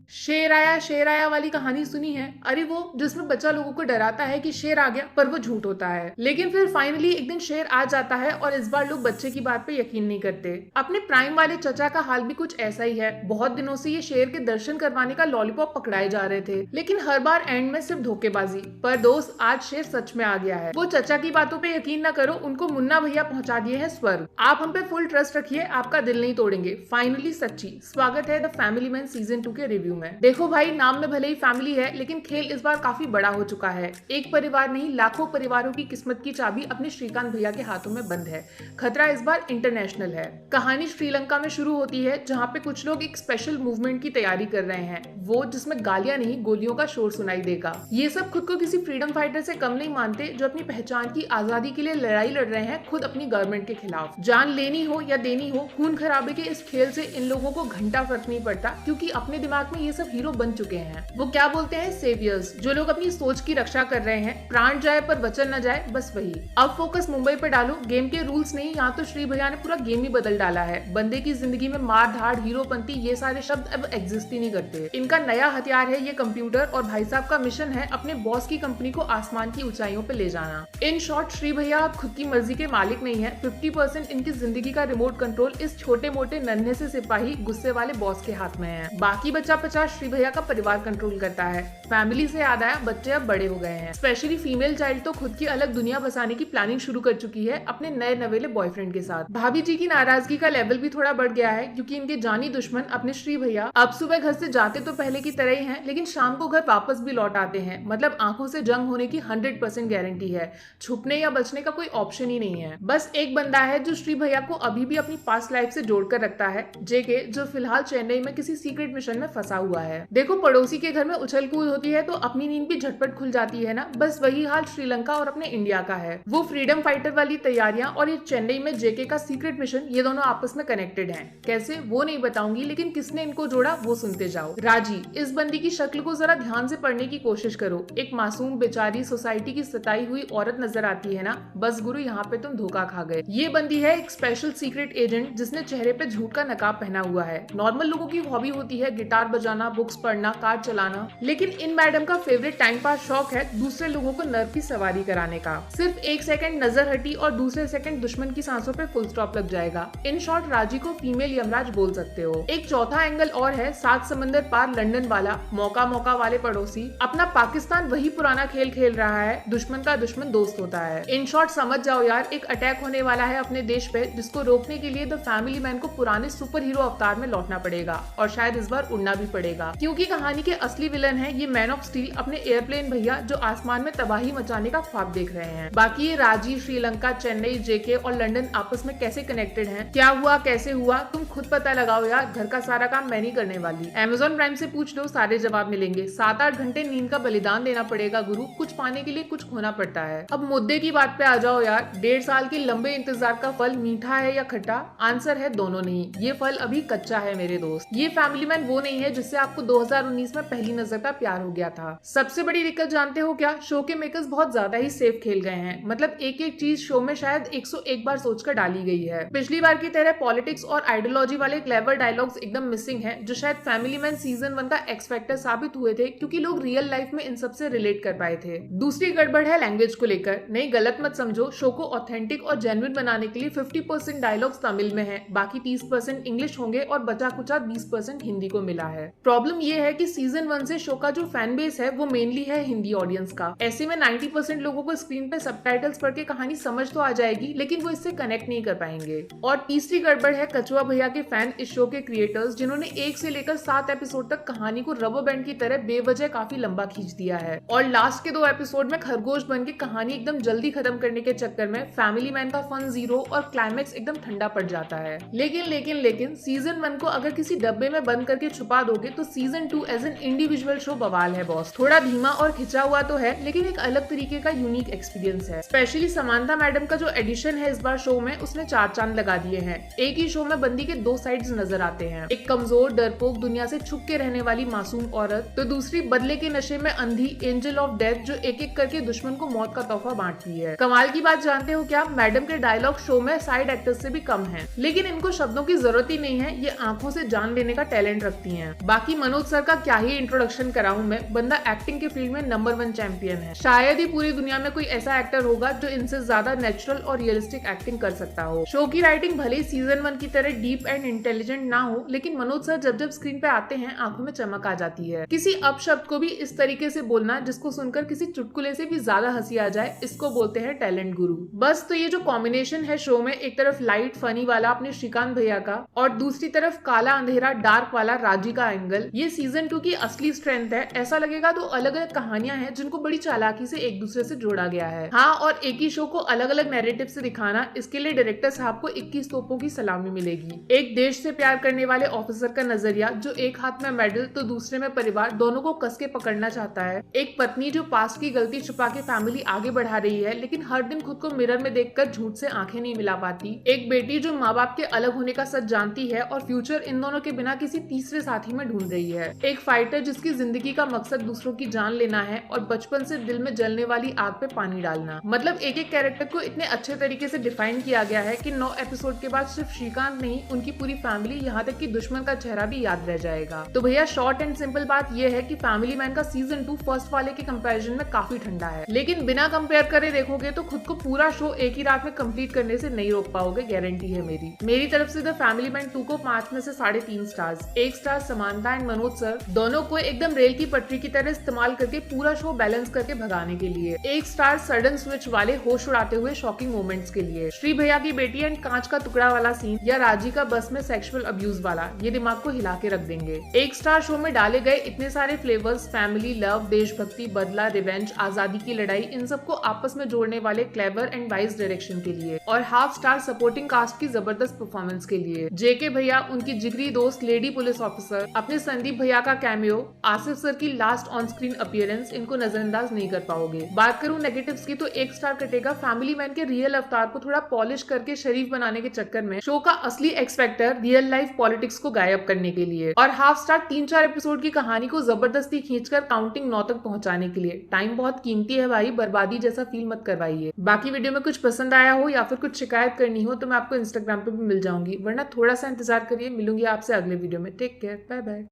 शेर आया वाली कहानी सुनी है? अरे वो जिसमें बच्चा लोगों को डराता है कि शेर आ गया, पर वो झूठ होता है। लेकिन फिर फाइनली एक दिन शेर आ जाता है और इस बार लोग बच्चे की बात पे यकीन नहीं करते। अपने प्राइम वाले चचा का हाल भी कुछ ऐसा ही है। बहुत दिनों से ये शेर के दर्शन करवाने का लॉलीपॉप पकड़ाए जा रहे थे, लेकिन हर बार एंड में सिर्फ धोखेबाजी। पर दोस्त, आज शेर सच में आ गया है। वो चचा की बातों पे यकीन न करो, उनको मुन्ना भैया पहुंचा दिए हैं स्वर्ग। आप हम पे फुल ट्रस्ट रखिए, आपका दिल नहीं तोड़ेंगे। फाइनली सच्ची स्वागत है द फैमिली मैन सीजन 2 के रिव्यू में। देखो भाई, नाम में भले ही फैमिली है, लेकिन खेल इस बार काफी बड़ा हो चुका है। एक परिवार नहीं, लाखों परिवारों की किस्मत की चाबी अपने श्रीकांत भैया के हाथों में बंद है। खतरा इस बार इंटरनेशनल है। कहानी श्रीलंका में शुरू होती है, जहाँ पे कुछ लोग एक स्पेशल मूवमेंट की तैयारी कर रहे हैं, वो जिसमें गालियां नहीं, गोलियों का शोर सुनाई देगा। ये सब खुद को किसी फ्रीडम फाइटर से कम नहीं मानते, जो अपनी पहचान की आजादी के लिए लड़ाई लड़ रहे हैं, खुद अपनी गवर्नमेंट के खिलाफ। जान लेनी हो या देनी हो, खून खराबे के इस खेल से इन लोगों को घंटा फर्क नहीं पड़ता, क्योंकि अपने दिमाग में ये सब हीरो बन चुके हैं। वो क्या बोलते हैं, सेवियर्स, जो लोग अपनी सोच की रक्षा कर रहे हैं। प्राण जाए पर वचन न जाए, बस वही। अब फोकस मुंबई पे डालो। गेम के रूल्स नहीं, यहाँ तो श्री भैया ने पूरा गेम ही बदल डाला है। बंदे की जिंदगी में मार धाड़, हीरोपंती, ये सारे शब्द अब एग्जिस्ट ही नहीं करते। इनका नया हथियार है ये कंप्यूटर, और भाई साहब का मिशन है अपने बॉस की कंपनी को आसमान की ऊंचाइयों पे ले जाना। इन शॉर्ट, श्री भैया अब खुद की मर्जी के मालिक नहीं है। 50% इनकी जिंदगी का रिमोट कंट्रोल इस छोटे मोटे नन्हे से सिपाही गुस्से वाले बॉस के हाथ में है। बाकी बचा 50 श्री भैया का परिवार कंट्रोल करता है। फैमिली से याद आया, बच्चे अब बड़े हो गए हैं। स्पेशली फीमेल चाइल्ड तो खुद की अलग दुनिया बसाने की प्लानिंग शुरू कर चुकी है अपने नए नवेले बॉयफ्रेंड के साथ। भाभी जी की नाराजगी का लेवल भी थोड़ा बढ़ गया है, क्योंकि इनके जानी दुश्मन अपने श्री भैया अब सुबह घर से जाते तो पहले की तरह ही हैं, लेकिन शाम को घर वापस भी लौट आते हैं। मतलब आंखों से जंग होने की 100% गारंटी है। छुपने या बचने का कोई ऑप्शन ही नहीं है। बस एक बंदा है जो श्री भैया को अभी भी अपनी पास्ट लाइफ से जोड़कर रखता है, जेके, जो फिलहाल चेन्नई में किसी सीक्रेट मिशन में फंसा हुआ है। देखो, पड़ोसी के घर में उछल कूद होती है तो अपनी नींद भी झटपट खुल जाती है ना। बस वही हाल श्रीलंका और अपने इंडिया का है। वो फ्रीडम फाइटर वाली तैयारियां और ये चेन्नई में जेके का सीक्रेट मिशन, ये दोनों आपस में कनेक्टेड हैं। कैसे वो नहीं बताऊंगी, लेकिन किसने इनको जोड़ा वो सुनते जाओ। राजी, इस बंदी की शक्ल को जरा ध्यान से पढ़ने की कोशिश करो। एक मासूम बेचारी सोसाइटी की सताई हुई औरत नजर आती है ना। बस गुरु, यहाँ पे तुम धोखा खा गए। ये बंदी है एक स्पेशल सीक्रेट एजेंट, जिसने चेहरे पे झूठ का नकाब पहना हुआ है। नॉर्मल लोगों की हॉबी होती है गिटार बजाना, बुक्स पढ़ना, कार चलाना, लेकिन इन मैडम का फेवरेट टाइम पास शौक है दूसरे लोगों को नर्व की सवारी कराने का। सिर्फ एक सेकंड नजर हटी और दूसरे सेकंड दुश्मन की सांसों पे फुल स्टॉप लग जाएगा। इन शॉर्ट, राजी को फीमेल यमराज बोल सकते हो। एक चौथा एंगल और है, 7 समंदर पार लंदन वाला मौका मौका वाले पड़ोसी। अपना पाकिस्तान वही पुराना खेल खेल रहा है, दुश्मन का दुश्मन दोस्त होता है। इन शॉर्ट, समझ जाओ यार, एक अटैक होने वाला है अपने देश पे, जिसको रोकने के लिए द फैमिली मैन को पुराने सुपर हीरो अवतार में लौटना पड़ेगा, और शायद इस बार उड़ना भी पड़ेगा, क्योंकि कहानी के असली विलन है ये मैन ऑफ स्टील, अपने एयरप्लेन भैया, जो आसमान में तबाही मचाने का ख्वाब देख रहे हैं। बाकी ये राजी, श्रीलंका, चेन्नई, जेके और लंदन आपस में कैसे कनेक्टेड हैं, क्या हुआ, कैसे हुआ, तुम खुद पता लगाओ यार। घर का सारा काम मैं नहीं करने वाली। Amazon प्राइम से पूछ लो, सारे जवाब मिलेंगे। 7-8 घंटे नींद का बलिदान देना पड़ेगा गुरु, कुछ पाने के लिए कुछ खोना पड़ता है। अब मुद्दे की बात पे आ जाओ यार। 1.5 साल के लंबे इंतजार का फल मीठा है या खट्टा? आंसर है दोनों नहीं। ये फल अभी कच्चा है मेरे दोस्त। ये फैमिली मैन वो नहीं है जिससे आपको 2019 में पहली नजर का प्यार हो गया था। सबसे बड़ी दिक्कत जानते हो क्या? शो के मेकर्स बहुत ज्यादा ही सेफ खेल गए हैं। मतलब एक एक चीज शो में शायद 101 बार सोचकर डाली गई है। पिछली बार की तरह पॉलिटिक्स और आइडियोलॉजी वाले क्लेवर डायलॉग्स एकदम मिसिंग है, जो शायद फैमिली मैन सीजन 1 का एक्स फैक्टर साबित हुए थे, क्योंकि लोग रियल लाइफ में इन सबसे रिलेट कर पाए थे। दूसरी गड़बड़ है लैंग्वेज को लेकर। नहीं, गलत मत समझो, शो को ऑथेंटिक और जेन्युइन बनाने के लिए 50% डायलॉग्स तमिल में है, बाकी 30% इंग्लिश होंगे और बचा कुचा 20% हिंदी को मिला है। प्रॉब्लम ये है कि सीजन 1 से शो का जो फैन बेस है वो मेनली है हिंदी ऑडियंस का। ऐसे में 90% लोगों को स्क्रीन पे सबटाइटल्स पढ़ के कहानी समझ तो आ जाएगी, लेकिन वो इससे कनेक्ट नहीं कर पाएंगे। और तीसरी गड़बड़ है कछुआ भैया के फैन, इस शो के क्रिएटर्स, जिन्होंने 1 से लेकर 7 एपिसोड तक कहानी को रबर बैंड की तरह बेवजह काफी लंबा खींच दिया है, और लास्ट के 2 एपिसोड में खरगोश बन के कहानी एकदम जल्दी खत्म करने के चक्कर में फैमिली मैन का फन जीरो और क्लाइमेक्स एकदम ठंडा पड़ जाता है। लेकिन सीजन 1 को अगर किसी डब्बे में बंद करके छुपा दोगे तो season 2 as an individual show बवाल है बॉस। थोड़ा धीमा और खिंचा हुआ तो है, लेकिन एक अलग तरीके का यूनिक एक्सपीरियंस है। स्पेशली समांथा मैडम का जो एडिशन है इस बार शो में, उसने 4 चांद लगा दिए हैं। एक ही शो में बंदी के 2 साइड्स नजर आते हैं। एक कमजोर, डरपोक, दुनिया से छुप के रहने वाली मासूम औरत, तो दूसरी बदले के नशे में अंधी एंजल ऑफ डेथ, जो एक एक करके दुश्मन को मौत का तोहफा बांटती है। कमाल की बात जानते हो क्या? मैडम के डायलॉग शो में साइड एक्टर्स से भी कम हैं, लेकिन इनको शब्दों की जरूरत ही नहीं है, ये आंखों से जान लेने का टैलेंट रखती हैं। बाकी बाकी मनोज सर का क्या ही इंट्रोडक्शन कराऊं मैं, बंदा एक्टिंग के फील्ड में नंबर 1 चैंपियन है। शायद ही पूरी दुनिया में कोई ऐसा एक्टर होगा जो इनसे ज्यादा नेचुरल और रियलिस्टिक एक्टिंग कर सकता हो। शो की राइटिंग भले ही सीजन 1 की तरह डीप एंड इंटेलिजेंट ना हो, लेकिन मनोज सर जब जब स्क्रीन पे आते हैं आंखों में चमक आ जाती है। किसी अपशब्द को भी इस तरीके से बोलना जिसको सुनकर किसी चुटकुले से भी ज्यादा हंसी आ जाए, इसको बोलते हैं टैलेंट गुरु। बस तो ये जो कॉम्बिनेशन है शो में, एक तरफ लाइट फनी वाला अपने श्रीकांत भैया का और दूसरी तरफ काला अंधेरा डार्क वाला राजी का एंगल, ये सीजन 2 की असली स्ट्रेंथ है। ऐसा लगेगा तो अलग अलग कहानियां हैं जिनको बड़ी चालाकी से एक दूसरे से जोड़ा गया है। हाँ, और एक ही शो को अलग अलग नैरेटिव से दिखाना, इसके लिए डायरेक्टर साहब को 21 तोपों की सलामी मिलेगी। एक देश से प्यार करने वाले ऑफिसर का नजरिया जो एक हाथ में मेडल तो दूसरे में परिवार, दोनों को कस के पकड़ना चाहता है। एक पत्नी जो पास्ट की गलती छुपा के फैमिली आगे बढ़ा रही है, लेकिन हर दिन खुद को मिरर में देखकर झूठ से आंखें नहीं मिला पाती। एक बेटी जो माँ बाप के अलग होने का सच जानती है और फ्यूचर इन दोनों के बिना किसी तीसरे साथी में ढूंढ रही है। एक फाइटर जिसकी जिंदगी का मकसद दूसरों की जान लेना है और बचपन से दिल में जलने वाली आग पे पानी डालना। मतलब एक एक कैरेक्टर को इतने अच्छे तरीके से डिफाइन किया गया है कि 9 एपिसोड के बाद सिर्फ श्रीकांत नहीं, उनकी पूरी फैमिली, यहाँ तक कि दुश्मन का चेहरा भी याद रह जाएगा। तो भैया शॉर्ट एंड सिंपल बात यह है कि फैमिली मैन का सीजन 2 फर्स्ट वाले के कंपैरिजन में काफी ठंडा है, लेकिन बिना कंपेयर करे देखोगे तो खुद को पूरा शो एक ही रात में कंप्लीट करने से नहीं रोक पाओगे, गारंटी है मेरी तरफ से द फैमिली मैन 2 को 5 में से 3.5 स्टार्स। 1 स्टार समानता एंड मनोज सर दोनों को एकदम रेल की पटरी की तरह इस्तेमाल करके पूरा शो बैलेंस करके भगाने के लिए। 1 स्टार सडन स्विच वाले होश उड़ाते हुए शॉकिंग मोमेंट्स के लिए। श्री भैया की बेटी एंड कांच का टुकड़ा वाला सीन या राजी का बस में सेक्सुअल अब्यूज वाला, ये दिमाग को हिला के रख देंगे। 1 स्टार शो में डाले गए इतने सारे फ्लेवर्स, फैमिली, लव, देशभक्ति, बदला, रिवेंज, आजादी की लड़ाई, इन सबको आपस में जोड़ने वाले क्लेवर एंड वाइज डायरेक्शन के लिए। और हाफ स्टार सपोर्टिंग कास्ट की जबरदस्त परफॉर्मेंस के लिए। जेके भैया, उनकी जिगरी दोस्त लेडी पुलिस ऑफिसर, अपने संदीप भैया का कैमियो, आसिफ सर की लास्ट ऑन स्क्रीन अपीयरेंस, इनको नजरअंदाज नहीं कर पाओगे। बात करूं नेगेटिव्स की तो 1 स्टार कटेगा फैमिली मैन के रियल अवतार को थोड़ा पॉलिश करके शरीफ बनाने के चक्कर में शो का असली एक्सपेक्टर रियल लाइफ पॉलिटिक्स को गायब करने के लिए। और हाफ स्टार 3-4 एपिसोड की कहानी को जबरदस्ती खींचकर काउंटिंग 9 तक पहुंचाने के लिए। टाइम बहुत कीमती है भाई, बर्बादी जैसा फील मत करवाइए। बाकी वीडियो में कुछ पसंद आया हो या फिर कुछ शिकायत करनी हो तो मैं आपको इंस्टाग्राम पे भी मिल जाऊंगी, वरना थोड़ा सा इंतजार करिए। मिलूंगी आपसे अगले वीडियो में। Take care, bye bye.